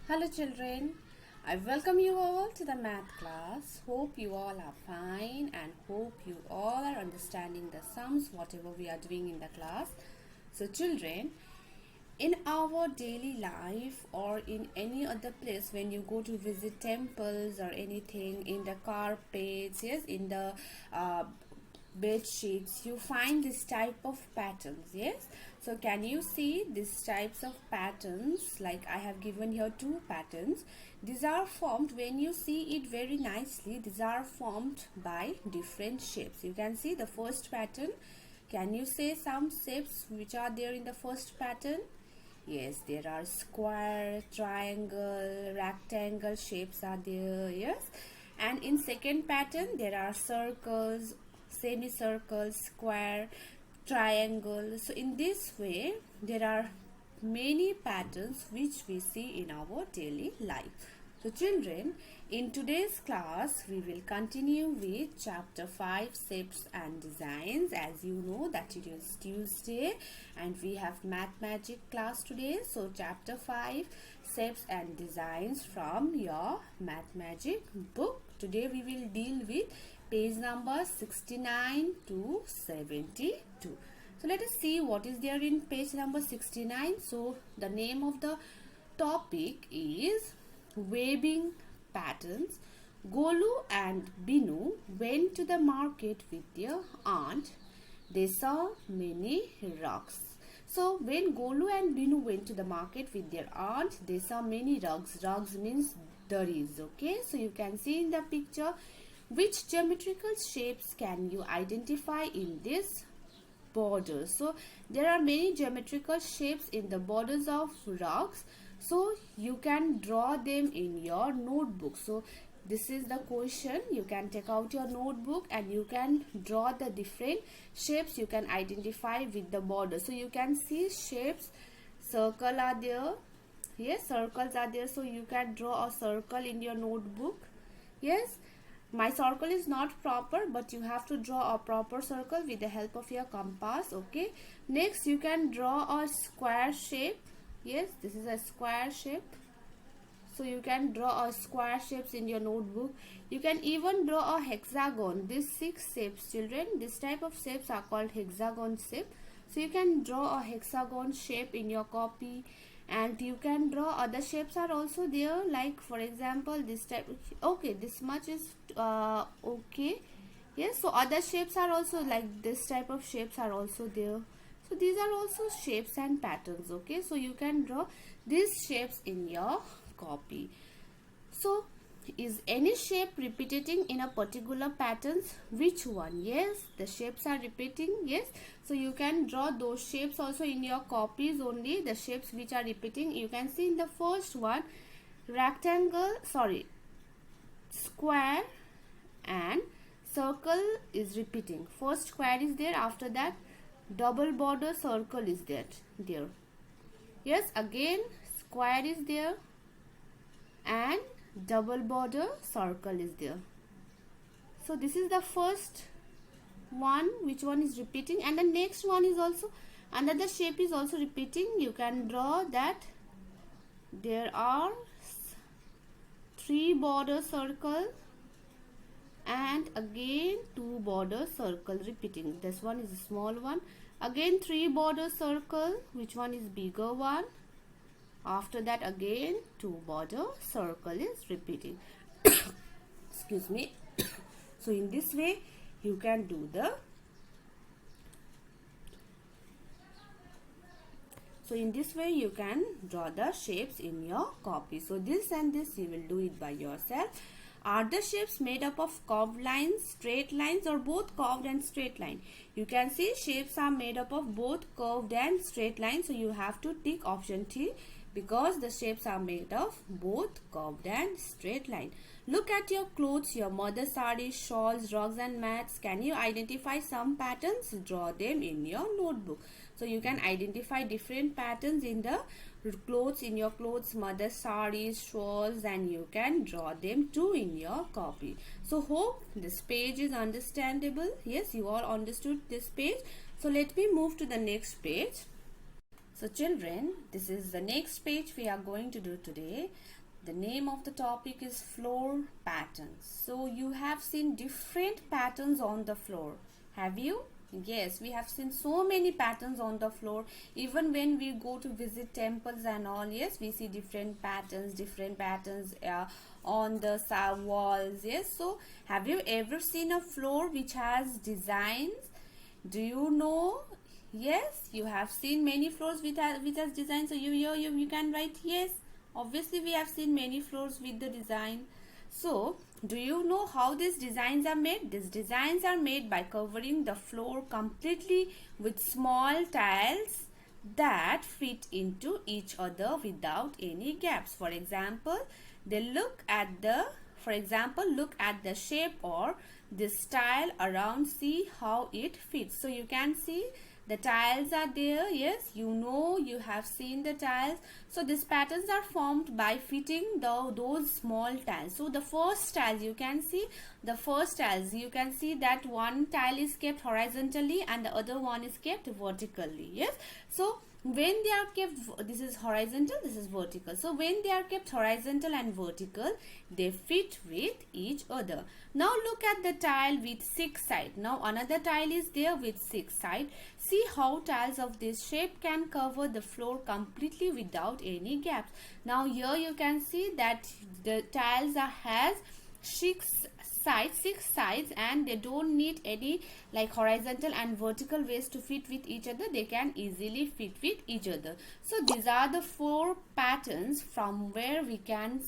Hello children, I welcome you all to the math class. Hope you all are fine and hope you all are understanding the sums whatever we are doing in the class. So children, in our daily life or in any other place when you go to visit temples or anything, in the carpets, yes, in the bed sheets, you find this type of patterns. Yes, so can you see these types of patterns? Like I have given here two patterns. These are formed, when you see it very nicely, these are formed by different shapes. You can see the first pattern. Can you say some shapes which are there in the first pattern? Yes, there are square, triangle, rectangle shapes are there. Yes, and in second pattern there are circles, semicircle, square, triangle. So in this way there are many patterns which we see in our daily life. So children, in today's class we will continue with chapter 5, shapes and designs. As you know that it is Tuesday and we have math magic class today. So chapter 5, shapes and designs from your math magic book. Today we will deal with page number 69 to 72. So let us see what is there in page number 69. So the name of the topic is weaving patterns. Golu and Binu went to the market with their aunt. They saw many rugs. So when Golu and Binu went to the market with their aunt, they saw many rugs. Rugs means durries. Okay, so you can see in the picture which geometrical shapes can you identify in this borders. So there are many geometrical shapes in the borders of rugs, so you can draw them in your notebook. So this is the question. You can take out your notebook and you can draw the different shapes you can identify with the border. So you can see shapes, circle are there. Yes, circles are there, so you can draw a circle in your notebook. Yes, my circle is not proper, but you have to draw a proper circle with the help of your compass. Okay, next you can draw a square shape. Yes, this is a square shape, so you can draw a square shapes in your notebook. You can even draw a hexagon. These 6 shapes, children, this type of shapes are called hexagon shape. So you can draw a hexagon shape in your copy, and you can draw other shapes are also there, like for example this type. Okay, this much is okay. Yes, so other shapes are also like this type of shapes are also there. So these are also shapes and patterns. Okay, so you can draw these shapes in your copy. So is any shape repeating in a particular patterns? Which one? Yes, the shapes are repeating. Yes, so you can draw those shapes also in your copies only, the shapes which are repeating. You can see in the first one, rectangle, sorry, square and circle is repeating. First square is there, after that double border circle is there. Yes, again square is there and double border circle is there. So this is the first one, which one is repeating, and the next one is also another shape is also repeating. You can draw that there are 3 border circle and again 2 border circle repeating. This one is a small one, again 3 border circle, which one is bigger one, after that again 2 border circle is repeating. Excuse me. So in this way you can do the you can draw the shapes in your copy. So this and this you will do it by yourself. Are the shapes made up of curved lines, straight lines, or both curved and straight line? You can see shapes are made up of both curved and straight lines, so you have to tick option T, because the shapes are made of both curved and straight line. Look at your clothes, your mother's sarees, shawls, rugs and mats. Can you identify some patterns? Draw them in your notebook. So you can identify different patterns in the clothes, in your clothes, mother's sarees, shawls, and you can draw them too in your copy. So hope this page is understandable. Yes, you all understood this page. So let me move to the next page. So children, this is the next page we are going to do today. The name of the topic is floor patterns. So you have seen different patterns on the floor. Have you? Yes, we have seen so many patterns on the floor. Even when we go to visit temples and all, yes, we see different patterns on the walls. Yes, so have you ever seen a floor which has designs? Do you know? Yes, you have seen many floors which has design. So you can write yes. Obviously, we have seen many floors with the design. So, do you know how these designs are made? These designs are made by covering the floor completely with small tiles that fit into each other without any gaps. For example, look at the shape or this tile around, see how it fits. So you can see the tiles are there. Yes, you have seen the tiles. So these patterns are formed by fitting those small tiles. So the first tiles you can see that one tile is kept horizontally and the other one is kept vertically. Yes, so when they are kept, this is horizontal, this is vertical. So when they are kept horizontal and vertical, they fit with each other. Now look at the tile with 6 sides. Now another tile is there with 6 sides. See how tiles of this shape can cover the floor completely without any gaps. Now here you can see that the tiles has 6 sides, and they don't need any like horizontal and vertical ways to fit with each other. They can easily fit with each other. So these are the 4 patterns from where we can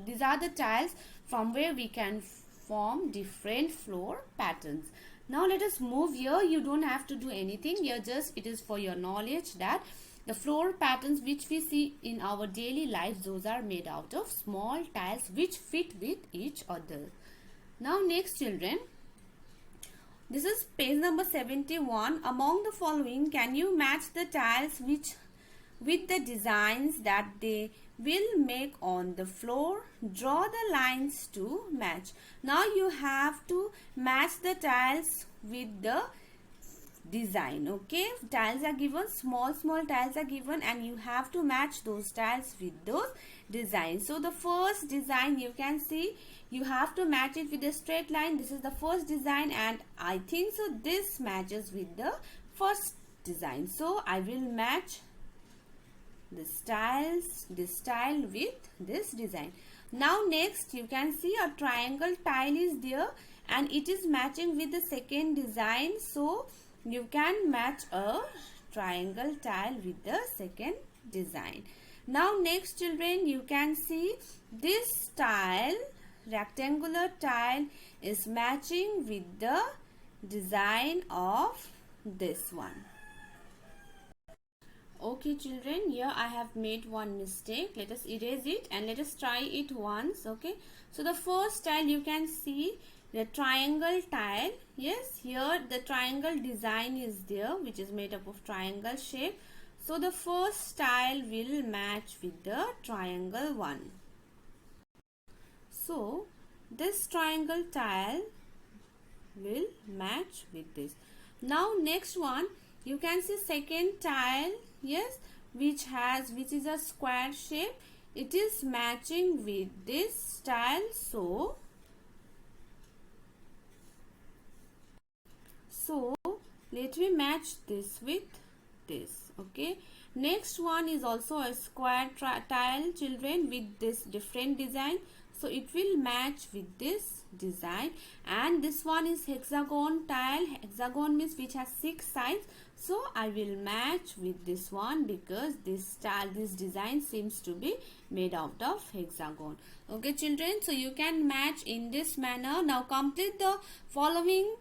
these are the tiles from where we can form different floor patterns. Now let us move here. You don't have to do anything here, just it is for your knowledge that the floor patterns which we see in our daily lives, those are made out of small tiles which fit with each other. Now next children, this is page number 71. Among the following, can you match the tiles with the designs that they will make on the floor? Draw the lines to match. Now you have to match the tiles with the design. Okay, tiles are given, small tiles are given, and you have to match those tiles with those designs. So the first design you can see, you have to match it with a straight line. This is the first design, and I think so this matches with the first design. So I will match this tile with this design. Now next you can see a triangle tile is there and it is matching with the second design. So you can match a triangle tile with the second design. Now next children, you can see this tile, rectangular tile, is matching with the design of this one. Okay children, here I have made one mistake. Let us erase it and let us try it once. Okay, so the first tile you can see the triangle tile. Yes, here the triangle design is there which is made up of triangle shape. So the first tile will match with the triangle one. So this triangle tile will match with this. Now next one, you can see second tile, yes, which is a square shape. It is matching with this tile. So let me match this with this. Okay, next one is also a square tile children with this different design. So it will match with this design, and this one is hexagon tile. Hexagon means which has 6 sides. So I will match with this one because this design seems to be made out of hexagon. Okay children, so you can match in this manner. Now complete the following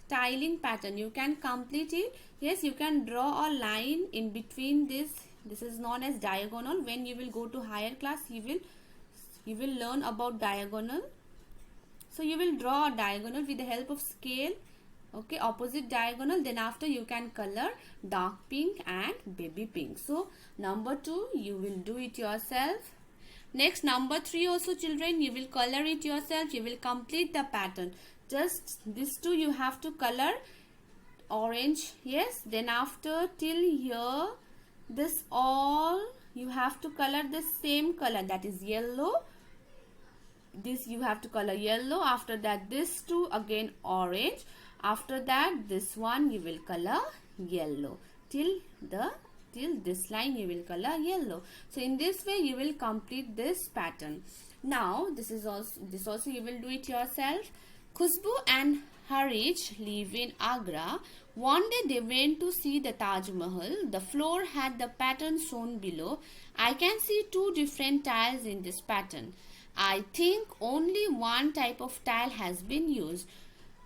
tiling pattern. You can complete it. Yes, you can draw a line in between this. This is known as diagonal. When you will go to higher class, you will learn about diagonal. So you will draw a diagonal with the help of scale. Okay, opposite diagonal. Then after you can color dark pink and baby pink. So number 2 you will do it yourself. Next number 3 also children, you will color it yourself. You will complete the pattern. Just these two you have to color orange, yes. Then after till here, this all you have to color the same color, that is yellow. This you have to color yellow. After that this two again orange. After that this one you will color yellow. Till this line you will color yellow. So in this way you will complete this pattern. Now this also you will do it yourself. Khushbu and Harish live in Agra. One day they went to see the Taj Mahal. The floor had the pattern shown below. I can see two different tiles in this pattern. I think only one type of tile has been used.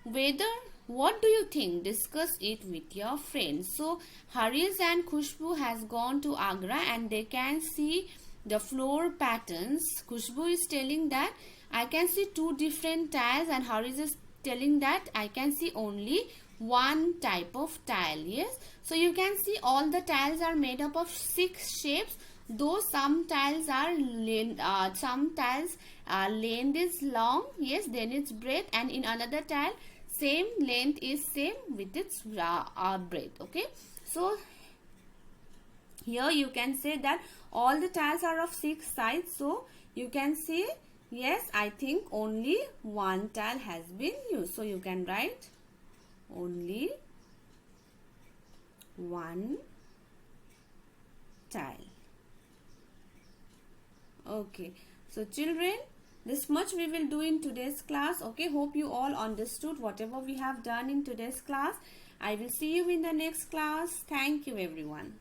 What do you think? Discuss it with your friends. So Harish and Khushbu has gone to Agra and they can see the floor patterns. Khushbu is telling that I can see two different tiles, and Harish is telling that I can see only one type of tile. Yes, so you can see all the tiles are made up of 6 shapes, though some tiles are length is long, yes, then its breadth, and in another tile same length is same with its breadth. Okay, so here you can say that all the tiles are of 6 sides, so you can say yes, I think only one tile has been used. So you can write only one tile. Okay, so children, this much we will do in today's class. Okay, hope you all understood whatever we have done in today's class. I will see you in the next class. Thank you everyone.